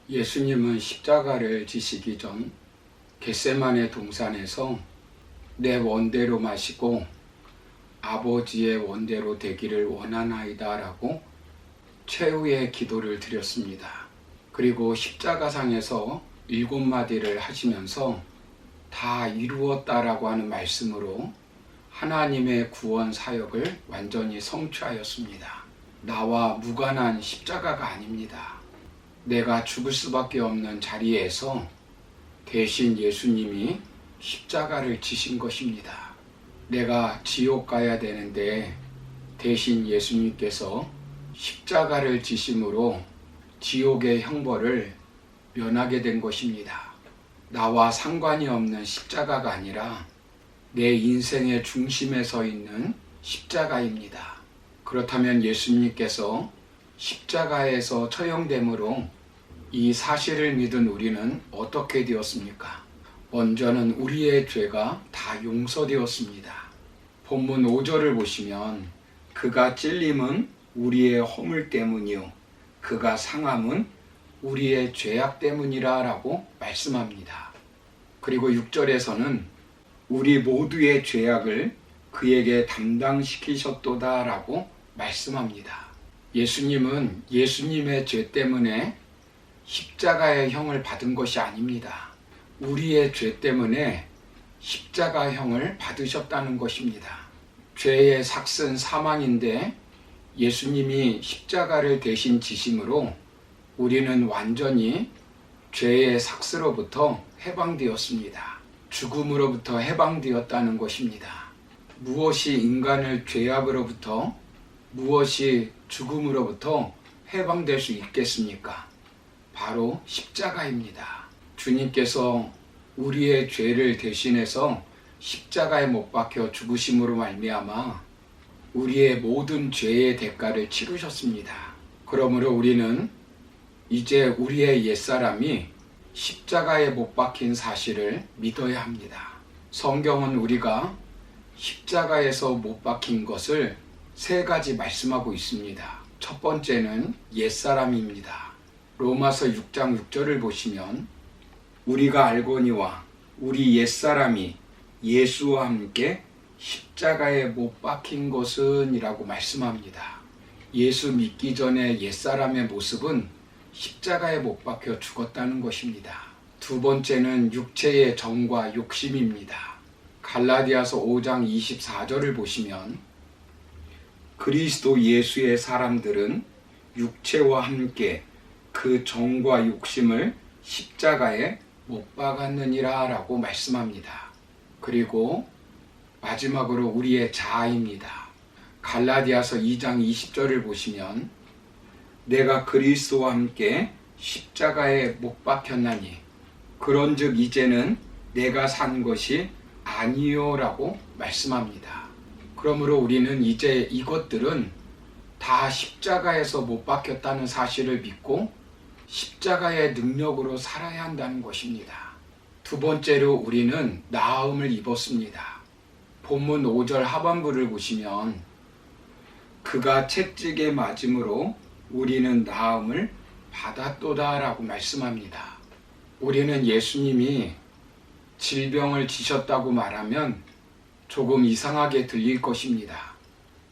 예수님은 십자가를 지시기 전 겟세마네 동산에서 내 원대로 마시고 아버지의 원대로 되기를 원하나이다 라고 최후의 기도를 드렸습니다. 그리고 십자가상에서 7마디를 하시면서 다 이루었다라고 하는 말씀으로 하나님의 구원 사역을 완전히 성취하였습니다. 나와 무관한 십자가가 아닙니다. 내가 죽을 수밖에 없는 자리에서 대신 예수님이 십자가를 지신 것입니다. 내가 지옥 가야 되는데 대신 예수님께서 십자가를 지심으로 지옥의 형벌을 면하게 된 것입니다. 나와 상관이 없는 십자가가 아니라 내 인생의 중심에 서 있는 십자가입니다. 그렇다면 예수님께서 십자가에서 처형됨으로 이 사실을 믿은 우리는 어떻게 되었습니까? 먼저는 우리의 죄가 다 용서되었습니다. 본문 5절을 보시면 그가 찔림은 우리의 허물 때문이요 그가 상함은 우리의 죄악 때문이라 라고 말씀합니다. 그리고 6절에서는 우리 모두의 죄악을 그에게 담당시키셨도다 라고 말씀합니다. 예수님은 예수님의 죄 때문에 십자가의 형을 받은 것이 아닙니다. 우리의 죄 때문에 십자가 형을 받으셨다는 것입니다. 죄의 삭은 사망인데 예수님이 십자가를 대신 지심으로 우리는 완전히 죄의 삭스로부터 해방되었습니다. 죽음으로부터 해방되었다는 것입니다. 무엇이 인간을 죄악으로부터, 무엇이 죽음으로부터 해방될 수 있겠습니까? 바로 십자가입니다. 주님께서 우리의 죄를 대신해서 십자가에 못 박혀 죽으심으로 말미암아 우리의 모든 죄의 대가를 치르셨습니다. 그러므로 우리는 이제 우리의 옛사람이 십자가에 못 박힌 사실을 믿어야 합니다. 성경은 우리가 십자가에서 못 박힌 것을 3가지 말씀하고 있습니다. 첫 번째는 옛사람입니다. 로마서 6장 6절을 보시면 우리가 알거니와 우리 옛사람이 예수와 함께 십자가에 못 박힌 것은 이라고 말씀합니다. 예수 믿기 전에 옛사람의 모습은 십자가에 못 박혀 죽었다는 것입니다. 두 번째는 육체의 정과 욕심입니다. 갈라디아서 5장 24절을 보시면 그리스도 예수의 사람들은 육체와 함께 그 정과 욕심을 십자가에 못 박았느니라 라고 말씀합니다. 그리고 마지막으로 우리의 자아입니다. 갈라디아서 2장 20절을 보시면 내가 그리스도와 함께 십자가에 못 박혔나니 그런즉 이제는 내가 산 것이 아니요 라고 말씀합니다. 그러므로 우리는 이제 이것들은 다 십자가에서 못 박혔다는 사실을 믿고 십자가의 능력으로 살아야 한다는 것입니다. 두 번째로 우리는 나음을 입었습니다. 본문 5절 하반부를 보시면 그가 채찍에 맞음으로 우리는 나음을 받았도다 라고 말씀합니다. 우리는 예수님이 질병을 지셨다고 말하면 조금 이상하게 들릴 것입니다.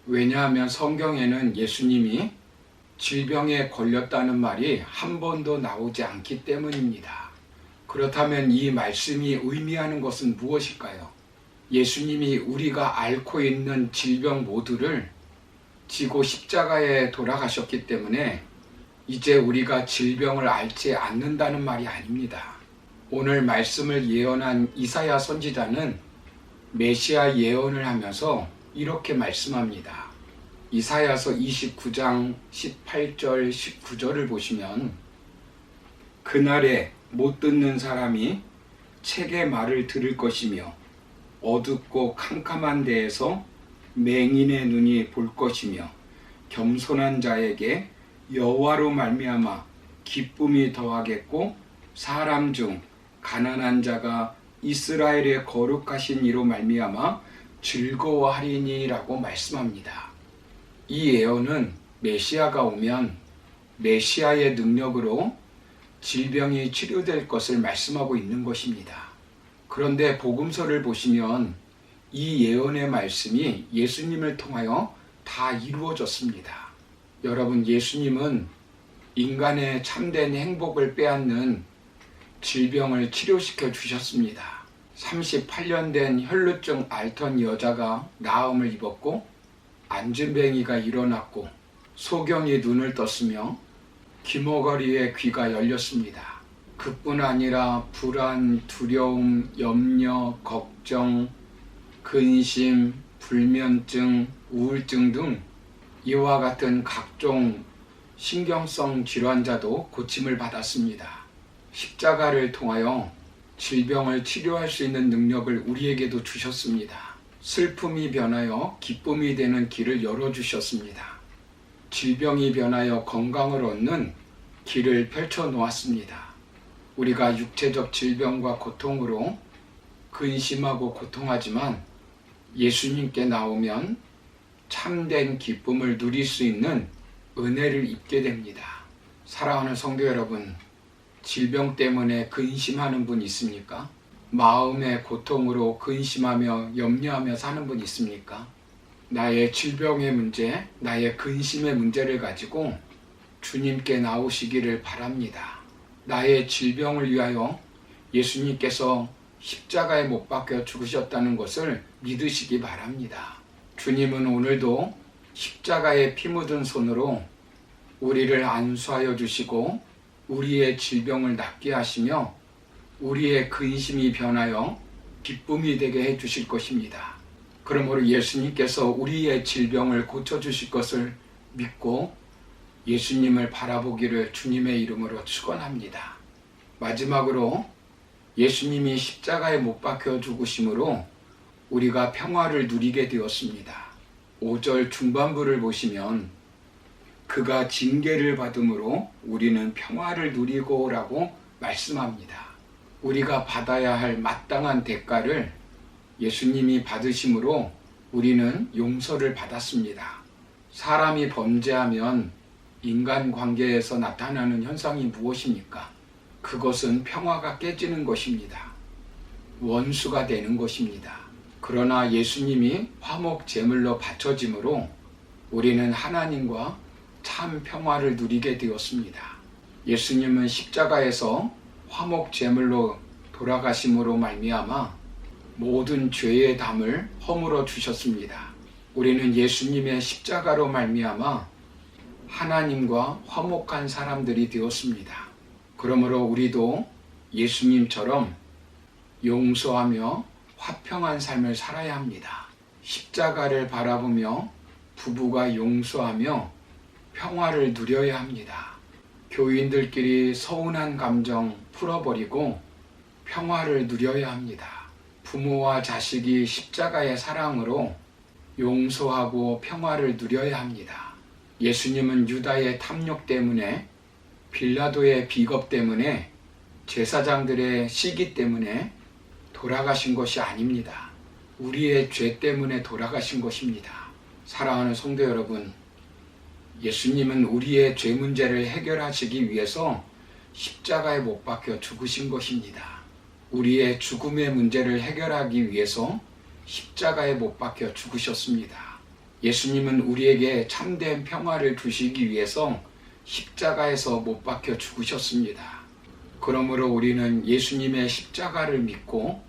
왜냐하면 성경에는 예수님이 질병에 걸렸다는 말이 한 번도 나오지 않기 때문입니다. 그렇다면 이 말씀이 의미하는 것은 무엇일까요? 예수님이 우리가 앓고 있는 질병 모두를 지고 십자가에 돌아가셨기 때문에 이제 우리가 질병을 앓지 않는다는 말이 아닙니다. 오늘 말씀을 예언한 이사야 선지자는 메시아 예언을 하면서 이렇게 말씀합니다. 이사야서 29장 18절 19절을 보시면 그날에 못 듣는 사람이 책의 말을 들을 것이며 어둡고 캄캄한 데에서 맹인의 눈이 볼 것이며 겸손한 자에게 여호와로 말미암아 기쁨이 더하겠고 사람 중 가난한 자가 이스라엘의 거룩하신 이로 말미암아 즐거워하리니라고 말씀합니다. 이 예언은 메시아가 오면 메시아의 능력으로 질병이 치료될 것을 말씀하고 있는 것입니다. 그런데 복음서를 보시면 이 예언의 말씀이 예수님을 통하여 다 이루어졌습니다. 여러분, 예수님은 인간의 참된 행복을 빼앗는 질병을 치료시켜 주셨습니다. 38년 된 혈루증 앓던 여자가 나음을 입었고, 안진뱅이가 일어났고, 소경이 눈을 떴으며 귀머거리의 귀가 열렸습니다. 그뿐 아니라 불안, 두려움, 염려, 걱정, 근심, 불면증, 우울증 등 이와 같은 각종 신경성 질환자도 고침을 받았습니다. 십자가를 통하여 질병을 치료할 수 있는 능력을 우리에게도 주셨습니다. 슬픔이 변하여 기쁨이 되는 길을 열어주셨습니다. 질병이 변하여 건강을 얻는 길을 펼쳐 놓았습니다. 우리가 육체적 질병과 고통으로 근심하고 고통하지만 예수님께 나오면 참된 기쁨을 누릴 수 있는 은혜를 입게 됩니다. 사랑하는 성도 여러분, 질병 때문에 근심하는 분 있습니까? 마음의 고통으로 근심하며 염려하며 사는 분 있습니까? 나의 질병의 문제, 나의 근심의 문제를 가지고 주님께 나오시기를 바랍니다. 나의 질병을 위하여 예수님께서 십자가에 못 박혀 죽으셨다는 것을 믿으시기 바랍니다. 주님은 오늘도 십자가에 피 묻은 손으로 우리를 안수하여 주시고 우리의 질병을 낫게 하시며 우리의 근심이 변하여 기쁨이 되게 해 주실 것입니다. 그러므로 예수님께서 우리의 질병을 고쳐주실 것을 믿고 예수님을 바라보기를 주님의 이름으로 축원합니다. 마지막으로 예수님이 십자가에 못 박혀 죽으심으로 우리가 평화를 누리게 되었습니다. 5절 중반부를 보시면 그가 징계를 받음으로 우리는 평화를 누리고 라고 말씀합니다. 우리가 받아야 할 마땅한 대가를 예수님이 받으심으로 우리는 용서를 받았습니다. 사람이 범죄하면 인간관계에서 나타나는 현상이 무엇입니까? 그것은 평화가 깨지는 것입니다. 원수가 되는 것입니다. 그러나 예수님이 화목 제물로 바쳐짐으로 우리는 하나님과 참 평화를 누리게 되었습니다. 예수님은 십자가에서 화목 제물로 돌아가심으로 말미암아 모든 죄의 담을 허물어 주셨습니다. 우리는 예수님의 십자가로 말미암아 하나님과 화목한 사람들이 되었습니다. 그러므로 우리도 예수님처럼 용서하며 화평한 삶을 살아야 합니다. 십자가를 바라보며 부부가 용서하며 평화를 누려야 합니다. 교인들끼리 서운한 감정 풀어버리고 평화를 누려야 합니다. 부모와 자식이 십자가의 사랑으로 용서하고 평화를 누려야 합니다. 예수님은 유다의 탐욕 때문에, 빌라도의 비겁 때문에, 제사장들의 시기 때문에 돌아가신 것이 아닙니다. 우리의 죄 때문에 돌아가신 것입니다. 사랑하는 성도 여러분, 예수님은 우리의 죄 문제를 해결하시기 위해서 십자가에 못 박혀 죽으신 것입니다. 우리의 죽음의 문제를 해결하기 위해서 십자가에 못 박혀 죽으셨습니다. 예수님은 우리에게 참된 평화를 주시기 위해서 십자가에서 못 박혀 죽으셨습니다. 그러므로 우리는 예수님의 십자가를 믿고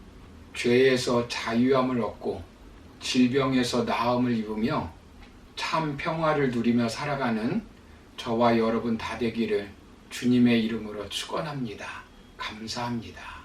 죄에서 자유함을 얻고 질병에서 나음을 입으며 참 평화를 누리며 살아가는 저와 여러분 다 되기를 주님의 이름으로 축원합니다. 감사합니다.